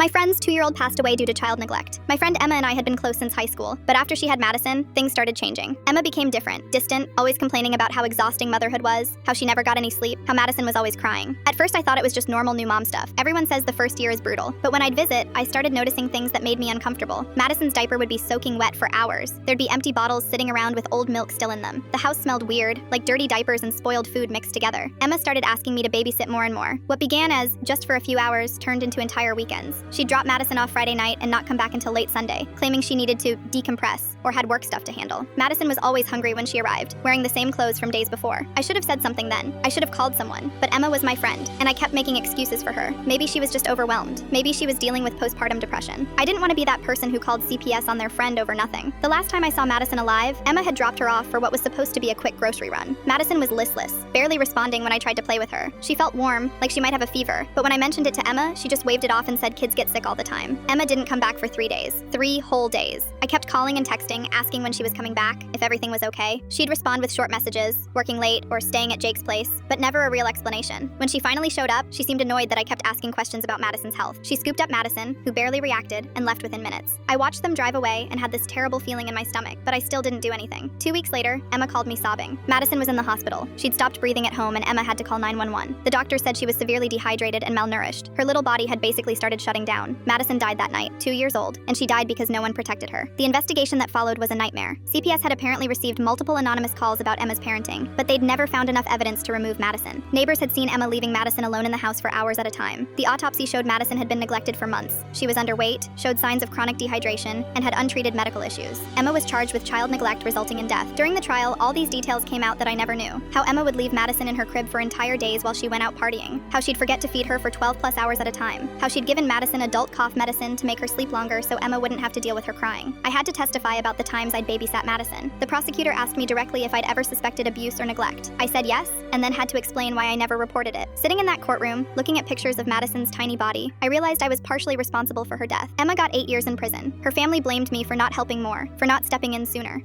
My friend's 2-year-old passed away due to child neglect. My friend Emma and I had been close since high school, but after she had Madison, things started changing. Emma became different, distant, always complaining about how exhausting motherhood was, how she never got any sleep, how Madison was always crying. At first I thought it was just normal new mom stuff. Everyone says the first year is brutal, but when I'd visit, I started noticing things that made me uncomfortable. Madison's diaper would be soaking wet for hours. There'd be empty bottles sitting around with old milk still in them. The house smelled weird, like dirty diapers and spoiled food mixed together. Emma started asking me to babysit more and more. What began as just for a few hours turned into entire weekends. She'd drop Madison off Friday night and not come back until late Sunday, claiming she needed to decompress or had work stuff to handle. Madison was always hungry when she arrived, wearing the same clothes from days before. I should have said something then. I should have called someone, but Emma was my friend, and I kept making excuses for her. Maybe she was just overwhelmed. Maybe she was dealing with postpartum depression. I didn't want to be that person who called CPS on their friend over nothing. The last time I saw Madison alive, Emma had dropped her off for what was supposed to be a quick grocery run. Madison was listless, barely responding when I tried to play with her. She felt warm, like she might have a fever, but when I mentioned it to Emma, she just waved it off and said kids get sick all the time. Emma didn't come back for 3 days. 3 whole days. I kept calling and texting, asking when she was coming back, if everything was okay. She'd respond with short messages, working late or staying at Jake's place, but never a real explanation. When she finally showed up, she seemed annoyed that I kept asking questions about Madison's health. She scooped up Madison, who barely reacted, and left within minutes. I watched them drive away and had this terrible feeling in my stomach, but I still didn't do anything. 2 weeks later, Emma called me sobbing. Madison was in the hospital. She'd stopped breathing at home and Emma had to call 911. The doctor said she was severely dehydrated and malnourished. Her little body had basically started shutting down. Madison died that night, 2 years old, and she died because no one protected her. The investigation that followed was a nightmare. CPS had apparently received multiple anonymous calls about Emma's parenting, but they'd never found enough evidence to remove Madison. Neighbors had seen Emma leaving Madison alone in the house for hours at a time. The autopsy showed Madison had been neglected for months. She was underweight, showed signs of chronic dehydration, and had untreated medical issues. Emma was charged with child neglect resulting in death. During the trial, all these details came out that I never knew. How Emma would leave Madison in her crib for entire days while she went out partying. How she'd forget to feed her for 12+ hours at a time. How she'd given Madison adult cough medicine to make her sleep longer so Emma wouldn't have to deal with her crying. I had to testify about the times I'd babysat Madison. The prosecutor asked me directly if I'd ever suspected abuse or neglect. I said yes, and then had to explain why I never reported it. Sitting in that courtroom, looking at pictures of Madison's tiny body, I realized I was partially responsible for her death. Emma got 8 years in prison. Her family blamed me for not helping more, for not stepping in sooner.